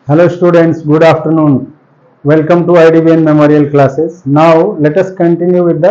Hello students, good afternoon. Welcome to IDBN Memorial classes. Now let us continue with the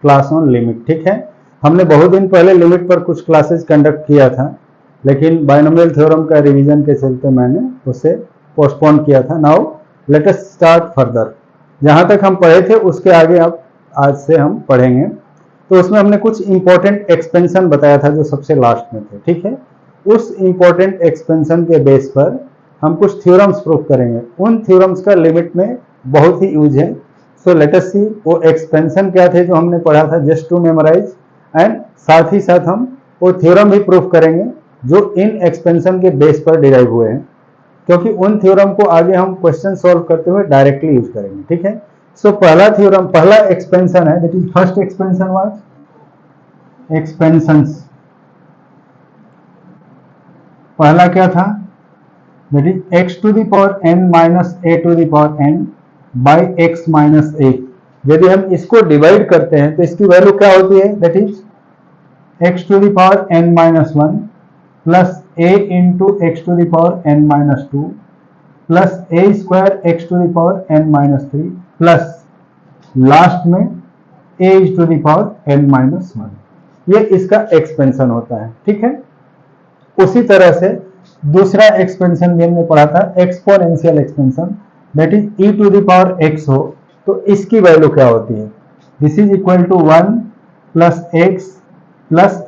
class on limit. ठीक है, हमने बहुत दिन पहले लिमिट पर कुछ क्लासेस कंडक्ट किया था, लेकिन बाइनोमियल थ्योरम का रिवीजन के चलते मैंने उसे पोस्टपोन किया था. Now let us start further. जहाँ तक हम पढ़े थे उसके आगे अब आज से हम पढ़ेंगे. तो उसमें हमने कुछ इंपॉर्टेंट एक्सपेंशन बताया था जो सबसे लास्ट में थे. ठीक है, उस इंपॉर्टेंट एक्सपेंशन के बेस पर हम कुछ थ्योरम्स प्रूव करेंगे. उन थ्योरम्स का लिमिट में बहुत ही यूज है. सो लेट अस सी वो एक्सपेंशन क्या थे जो हमने पढ़ा था, जस्ट टू मेमोराइज, एंड साथ ही साथ हम वो थ्योरम भी प्रूव करेंगे जो इन एक्सपेंशन के बेस पर डिराइव हुए हैं, क्योंकि उन थ्योरम को आगे हम क्वेश्चन सॉल्व करते हुए डायरेक्टली यूज करेंगे. ठीक है, सो पहला थ्योरम, पहला एक्सपेंशन है, that is first expansion was expansions. पहला क्या था, that is x to the power n minus a to the power n by x minus a. यदि हम इसको डिवाइड करते हैं तो इसकी वैल्यू क्या होती है, that is x to the power n minus 1 plus a into x to the power n minus 2 plus a square x to the power n minus 3 plus last में a is to the power n minus 1. ये इसका expansion होता है. ठीक है, उसी तरह से दूसरा एक्सपेंशन भी हमने पढ़ा था, exponential expansion, that is e to the power x हो तो इसकी वैल्यू क्या होती है, this is equal to 1 plus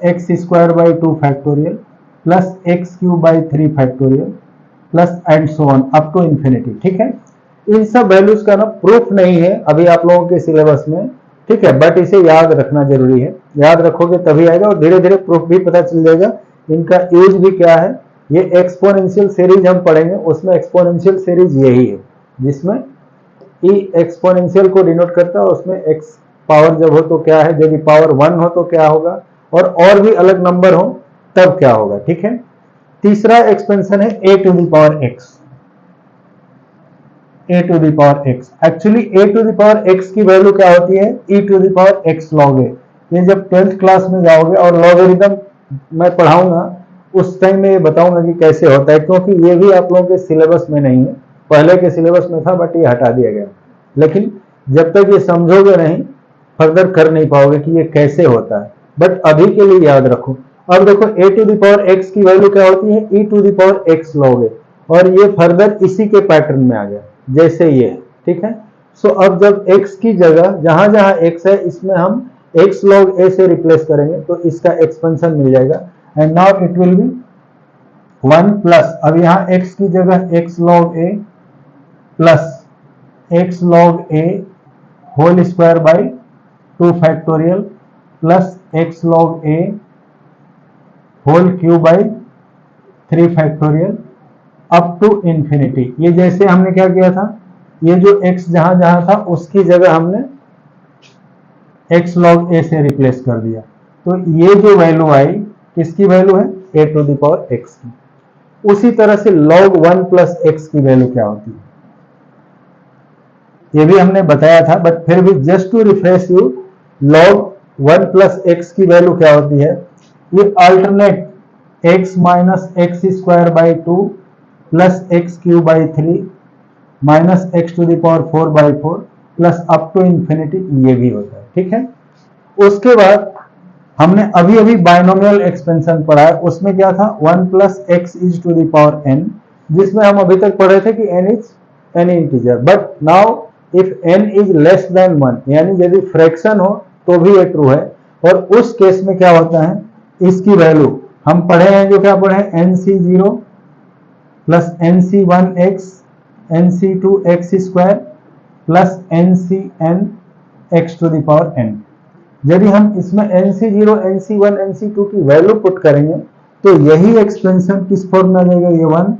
x square by 2 factorial plus x cube by 3 factorial plus and so on up to infinity. ठीक है, इन सब values का ना प्रूफ नहीं है अभी आप लोगों के सिलेबस में. ठीक है, बट इसे याद रखना जरूरी है. याद रखोगे तभी आएगा और धीरे धीरे प्रूफ भी पता चल जाएगा इनका यूज भी क्या है. ये एक्सपोनेंशियल सीरीज हम पढ़ेंगे, उसमें एक्सपोनेंशियल सीरीज यही है जिसमें ई एक्सपोनेंशियल को डिनोट करता है, और उसमें एक्स पावर जब हो तो क्या है, यदि पावर 1 हो तो क्या होगा, और भी अलग नंबर हो तब क्या होगा. ठीक है, तीसरा एक्सपेंशन है A to the power X. A to the power X, actually A to the power X की वैल्यू क्या होती है, E to the power X log A. ये जब 12th क्लास में जाओगे और लॉगरिथम मैं पढ़ाऊंगा उस टाइम में ये बताऊंगा कि कैसे होता है, क्योंकि ये भी आप लोगों के सिलेबस में नहीं है. पहले के सिलेबस में था बट ये हटा दिया गया. लेकिन जब तक ये समझोगे नहीं फर्दर कर नहीं पाओगे कि ये कैसे होता है. बट अभी के लिए याद रखो. अब देखो A to the power X की वैल्यू क्या होती है, E to the power X log A, और ये फर्दर इसी के पैटर्न में आ गया जैसे ये. ठीक है, सो अब जब x की जगह जहां जहां x है इसमें हम x log a से रिप्लेस करेंगे तो इसका एक्सपेंशन मिल जाएगा. And now it will be 1 plus, अब यहाँ x की जगह x log a plus x log a whole square by 2 factorial plus x log a whole cube by 3 factorial up to infinity. ये जैसे हमने क्या किया था, ये जो x जहां जहां था उसकी जगह हमने x log a से रिप्लेस कर दिया. तो ये जो वैल्यू आई किसकी वैल्यू है, a to the power x की. उसी तरह से log 1 प्लस x की वैल्यू क्या होती है ये भी हमने बताया था, बट फिर भी just to refresh you, log 1 plus x की वैल्यू क्या होती है, ये alternate x minus x square by 2 plus x cube by 3 minus x to the power 4 by 4 plus up to infinity, ये भी होता है. ठीक है, उसके बाद हमने अभी अभी बाइनोमियल एक्सपेंशन पढ़ा है, उसमें क्या था, 1 plus x is to the power n, जिसमें हम अभी तक पढ़े थे कि n is any integer. But now if n is less than 1, यानी यदि फ्रैक्शन हो तो भी ये ट्रू है. और उस केस में क्या होता है, इसकी वैल्यू हम पढ़े हैं, जो क्या पढ़े हैं, nc0 plus nc1x nc2x square plus ncn x to the power n. यदि हम इसमें nc0 nc1 nc2 की वैल्यू पुट करेंगे तो यही एक्सपेंशन किस फॉर्म में आ जाएगा, ये 1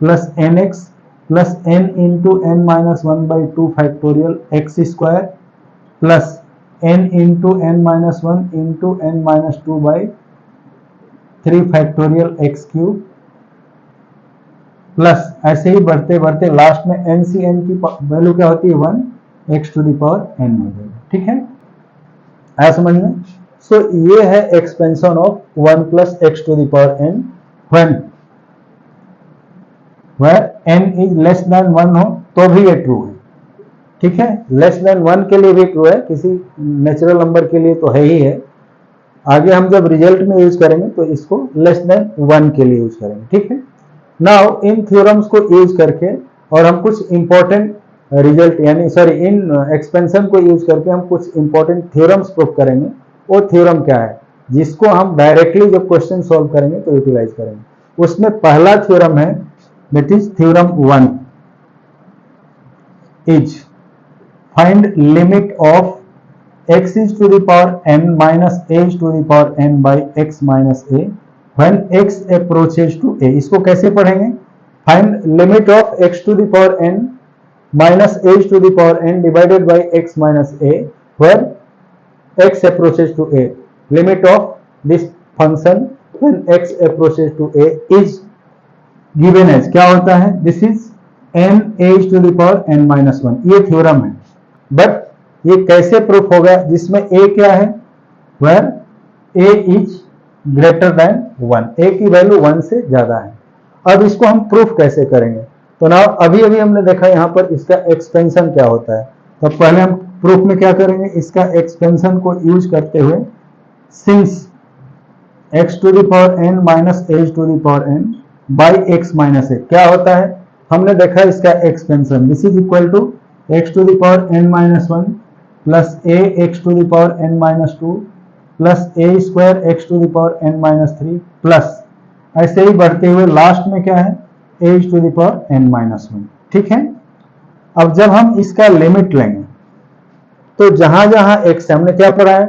plus nx plus n into n minus 1 by 2 factorial x square plus n into n minus 1 into n minus 2 by 3 factorial x cube plus ऐसे ही बढ़ते बढ़ते लास्ट में ncn की वैल्यू क्या होती है, 1 x to the power n हो जाएगा. ठीक है, आया समझ में. सो ये है expansion of 1 plus x to the power n when where n is less than 1 हो तो भी ये ट्रू है, ठीक है। लेस देन 1 के लिए भी ट्रू है, किसी नेचुरल नंबर के लिए तो है ही है। आगे हम जब रिजल्ट में यूज करेंगे तो इसको लेस देन 1 के लिए यूज करेंगे, ठीक है। नाउ इन थ्योरम्स को यूज करके और हम कुछ इंपॉर्टेंट रिजल्ट यानी सॉरी इन एक्सपेंशन को यूज करके हम कुछ इंपॉर्टेंट थ्योरम्स प्रूव करेंगे। वो थ्योरम क्या है जिसको हम डायरेक्टली जब क्वेश्चन सॉल्व करेंगे तो यूटिलाइज करेंगे। उसमें पहला थ्योरम है that is theorem 1 is find limit of x is to the power n minus a is to the power n by x minus a when x approaches to a। इसको कैसे पढ़ेंगे? Find limit of x to the power n minus a is to the power n divided by x minus a when x approaches to a। limit of this function when x approaches to a is given as क्या होता है? this is n a is to the power n minus 1। ये theorem है, but ये कैसे proof होगा जिसमें a क्या है? where a is greater than 1, a की वैल्यू 1 से ज्यादा है। अब इसको हम प्रूफ कैसे करेंगे? तो ना अभी अभी हमने देखा यहाँ पर इसका एक्सपेंशन क्या होता है। तो पहले हम प्रूफ में क्या करेंगे? इसका एक्सपेंशन को यूज करते हुए since x to the power n minus a to the power n by x minus a क्या होता है? हमने देखा इसका expansion this is equal to x to the power n minus 1 plus a x to the power n minus 2 plus a square x to the power n minus 3 plus ऐसे ही बढ़ते हुए लास्ट में क्या है? a to the power n minus 1, ठीक है। अब जब हम इसका लिमिट लेंगे तो जहां जहां x हमने क्या पढ़ा है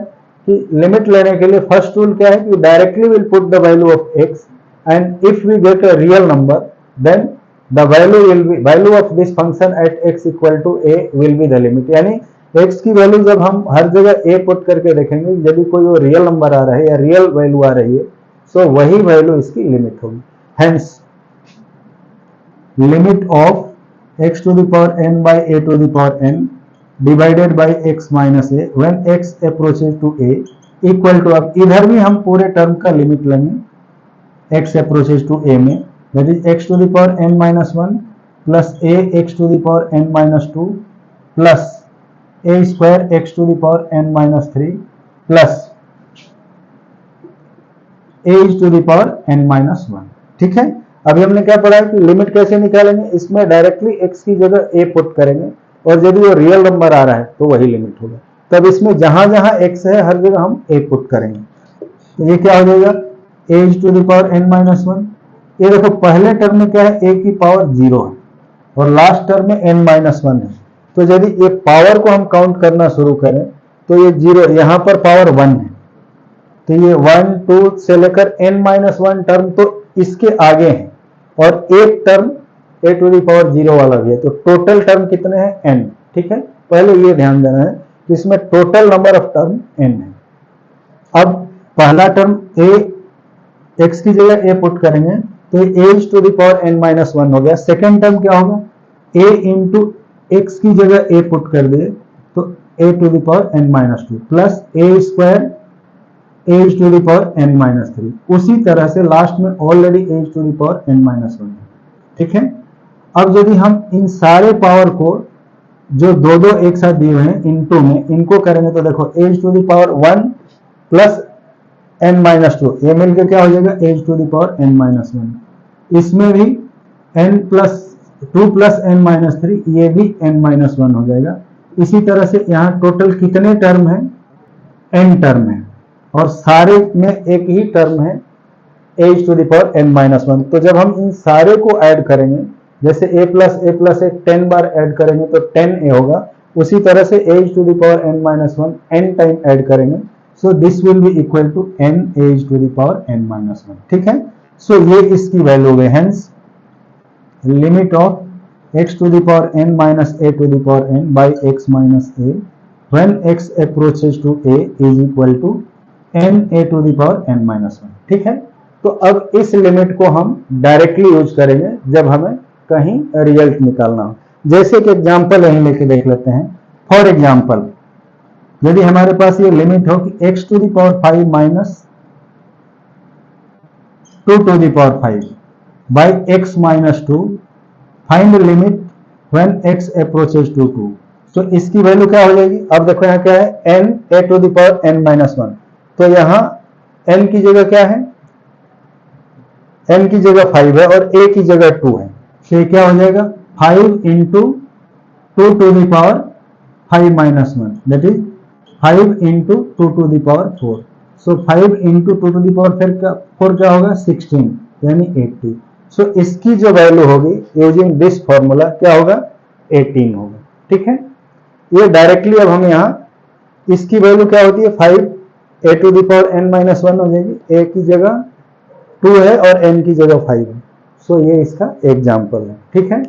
कि लिमिट लेने के लिए फर्स्ट रूल क्या है कि directly will put the value of x and if we get a real number then the value of this function at x equal to a will be the limit. यानी x की वैल्यू जब हम हर जगह a put करके देखेंगे यदि कोई वो रियल नंबर आ रहा है या रियल वैल्यू आ रही है सो वही वैल्यू इसकी लिमिट होगी। Hence limit of x to the power n by a to the power n divided by x minus a when x approaches to a equal to, अब इधर भी हम पूरे टर्म का लिमिट लेंगे x approaches to a में that is x to the power n minus 1 plus a x to the power n minus 2 plus a square x to the power n minus 3 plus a to the power n minus 1, ठीक है। अभी हमने क्या पढ़ा है कि limit कैसे निकालेंगे? इसमें डायरेक्टली x की जगह a पुट करेंगे और यदि वो रियल नंबर आ रहा है तो वही लिमिट होगा। तब इसमें जहां जहां x है हर जगह हम a पुट करेंगे तो ये क्या हो जाएगा? a to the power n minus 1। ये देखो पहले टर्म में क्या है? a की पावर 0 है और लास्ट टर्म में n माइनस 1 है। तो यदि ये पावर को हम काउंट करना शुरू करें तो ये 0 यहाँ पर पावर 1 है तो ये 1 2 से लेकर n माइनस 1 टर्म तो इसके आगे है और एक term a to the power 0 वाला भी है। तो टोटल टर्म कितने हैं? n, ठीक है। पहले ये ध्यान देना है कि इसमें total number of term n है। अब पहला टर्म a x की जगह a पुट करेंगे तो a to the power n minus 1 हो गया। सेकेंड टर्म क्या होगा? a इंटू x की जगह a पुट कर दे तो a to the power n minus 2 plus a square a to the power n minus 3। उसी तरह से लास्ट में already a to the power n minus 1, ठीक है। अब यदि हम इन सारे पावर को जो दो दो एक साथ दिए हुए हैं इनटू में इनको करेंगे तो देखो a to the power 1 plus n minus 2 ये मिलकर क्या हो जाएगा? a to the power n minus 1। इसमें भी n plus 2 plus n minus 3 ये भी n माइनस 1 हो जाएगा। इसी तरह से यहाँ टोटल कितने टर्म है? n टर्म है और सारे में एक ही टर्म है a to the power n minus 1। तो जब हम इन सारे को ऐड करेंगे जैसे a प्लस 10 बार ऐड करेंगे तो 10a होगा, उसी तरह से a to the power n minus 1 n time add करेंगे so this will be equal to n a to the power n minus 1, ठीक है। सो ये इसकी वैल्यू है। Hence limit of x to the power n minus a to the power n by x minus a when x approaches to a is equal to n a to the power n minus 1, ठीक है। तो अब इस limit को हम directly use करेंगे जब हमें कहीं रिजल्ट निकालना हो। जैसे कि एग्जांपल यहीं लेके देख लेते हैं। फॉर एग्जांपल यदि हमारे पास ये लिमिट हो कि x to the power 5 minus 2 to the power 5 by x minus 2 find limit when x approaches to 2। तो इसकी वैल्यू क्या हो जाएगी? अब देखो यहाँ क्या है, n a to the power n minus 1। तो यहाँ n की जगह क्या है, n की जगह 5 है और a की जगह 2 है। तो क्या हो जाएगा, 5 into 2 to the power 5 minus 1, that is 5 into 2 to the power 4। So 5 into 2 to the power 4 क्या होगा, 16 यानी 80। सो इसकी जो वैल्यू होगी यूजिंग दिस फॉर्मूला क्या होगा, 18 होगा। ठीक है, ये डायरेक्टली अब हम यहाँ इसकी वैल्यू क्या होती है, 5 a to the power n minus 1 हो जाएगी। a की जगह 2 है और n की जगह 5 है। सो ये इसका एग्जाम्पल है। ठीक है,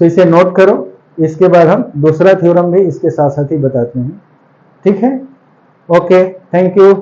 सो इसे नोट करो। इसके बाद हम दूसरा थ्योरम भी इसके साथ साथ ही बताते हैं। ठीक है, ओके, थैंक यू।